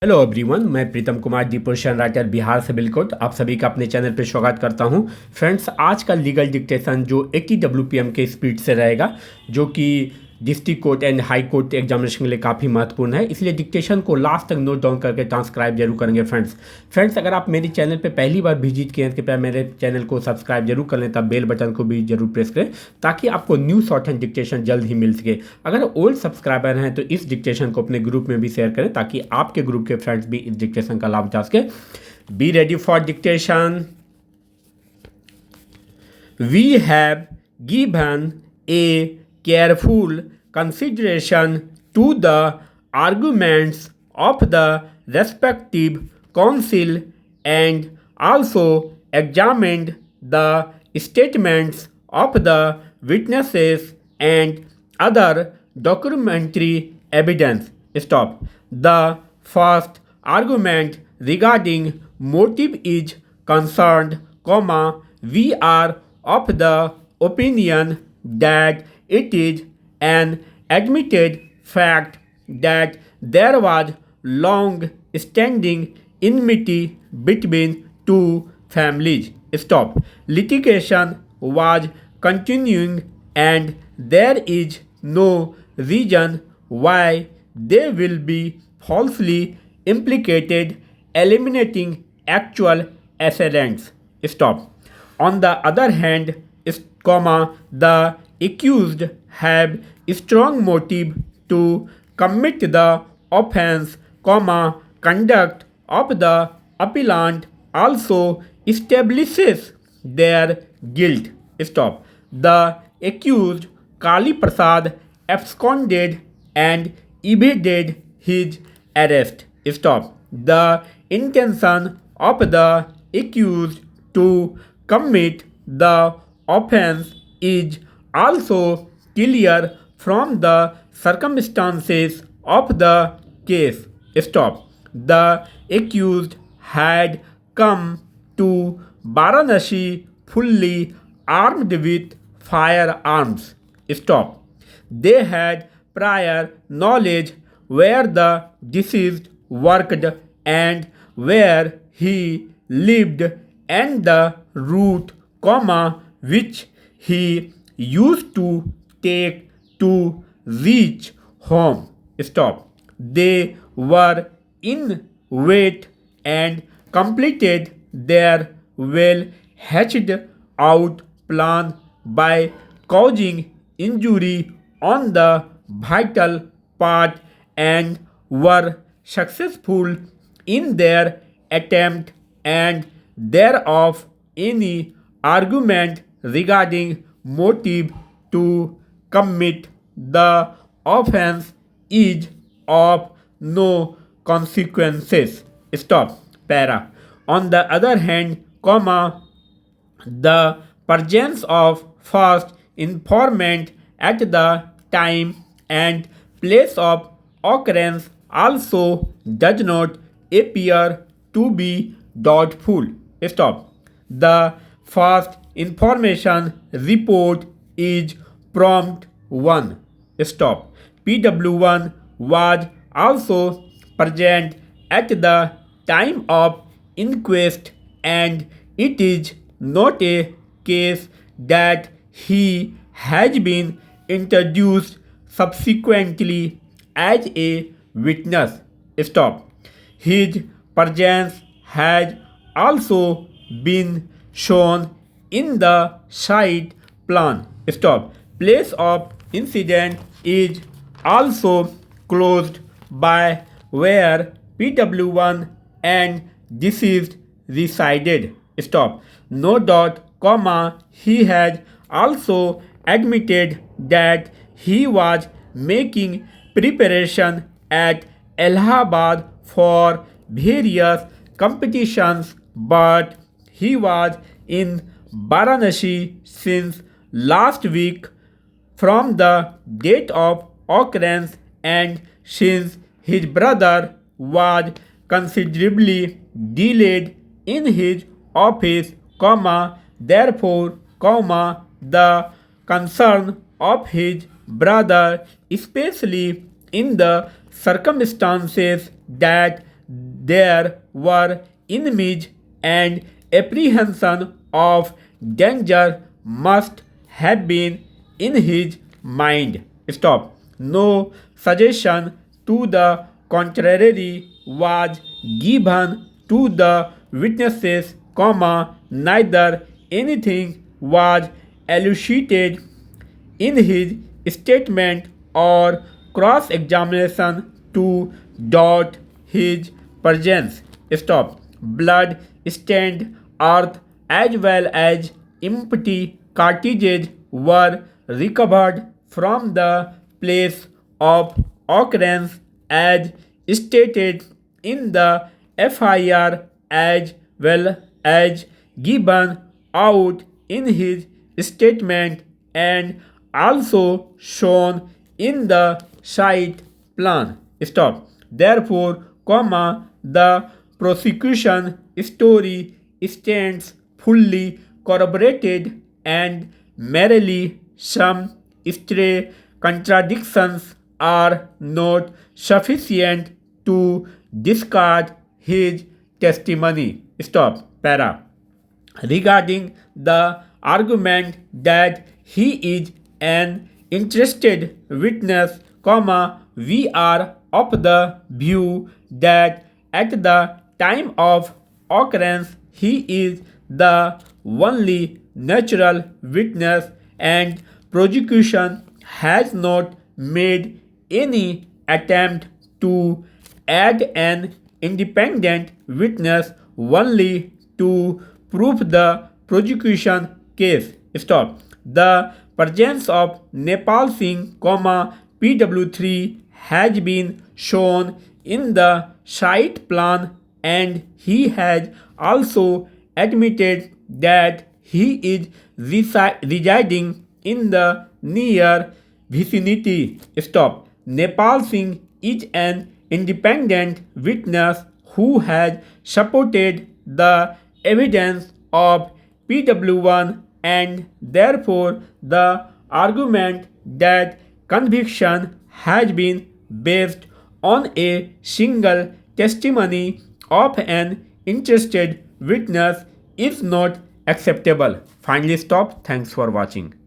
Hello everyone, मैं Pritam Kumar deposition writer Bihar से बिल्कुल आप सभी का अपने चैनल पर स्वागत करता हूं। फ्रेंड्स, आज का लीगल डिक्टेशन जो 80 WPM के स्पीड से रहेगा, जो कि district court and high court examination के लिए काफ़ी महत्वपूर्ण है, इसलिए डिक्टेशन को लास्ट तक नोट डाउन करके ट्रांसक्राइब जरूर करेंगे। फ्रेंड्स, अगर आप मेरे चैनल पे पहली बार विजिट किए हैं तो कृपया मेरे चैनल को सब्सक्राइब जरूर कर लें, तब बेल बटन को भी जरूर प्रेस करें ताकि आपको न्यू शॉर्ट एंड डिक्टेशन जल्द ही मिल सके। अगर ओल्ड सब्सक्राइबर हैं तो इस डिक्टेशन को अपने ग्रुप में भी शेयर करें ताकि आपके ग्रुप के फ्रेंड्स भी इस डिक्टेशन का लाभ उठा सके। Be ready for dictation. We have given a careful consideration to the arguments of the respective counsel and also examined the statements of the witnesses and other documentary evidence. Stop. The first argument regarding motive is concerned, we are of the opinion that it is an admitted fact that there was long-standing enmity between two families. Stop. Litigation was continuing and there is no reason why they will be falsely implicated, eliminating actual assailants. Stop. On the other hand, the accused have strong motive to commit the offense, conduct of the appellant also establishes their guilt. Stop. The accused Kali Prasad absconded and evaded his arrest. Stop. The intention of the accused to commit the offense is also clear from the circumstances of the case. Stop. The accused had come to Varanasi fully armed with firearms. Stop. They had prior knowledge where the deceased worked and where he lived and the route, which he used to take to reach home. Stop. They were in wait and completed their well hatched out plan by causing injury on the vital part and were successful in their attempt, and thereof any argument regarding motive to commit the offense is of no consequences. Stop. Para. On the other hand, the presence of first informant at the time and place of occurrence also does not appear to be doubtful. Stop. The first information report is prompt 1. Stop. PW1 was also present at the time of inquest, and it is not a case that he has been introduced subsequently as a witness. Stop. His presence has also been shown in the site plan. Stop. Place of incident is also closed by where PW1 and deceased resided. Stop. No doubt, he has also admitted that he was making preparation at Allahabad for various competitions, but he was in Varanasi since last week from the date of occurrence, and since his brother was considerably delayed in his office, therefore, the concern of his brother, especially in the circumstances that there were enemies and apprehension of danger must have been in his mind. Stop. No suggestion to the contrary was given to the witnesses, neither anything was elucidated in his statement or cross-examination to doubt his presence. Stop. Blood stained earth as well as empty cartridges were recovered from the place of occurrence as stated in the FIR as well as given out in his statement and also shown in the site plan. Stop. Therefore, the prosecution story stands fully corroborated and merely some stray contradictions are not sufficient to discard his testimony. Stop. Para. Regarding the argument that he is an interested witness, we are of the view that at the time of occurrence he is the only natural witness and prosecution has not made any attempt to add an independent witness only to prove the prosecution case. Stop. The presence of Nepal Singh, PW3 has been shown in the site plan and he has also admitted that he is residing in the near vicinity. Stop. Nepal Singh is an independent witness who has supported the evidence of PW1 and therefore the argument that conviction has been based on a single testimony of an interested witness is not acceptable. Finally, stop. Thanks for watching.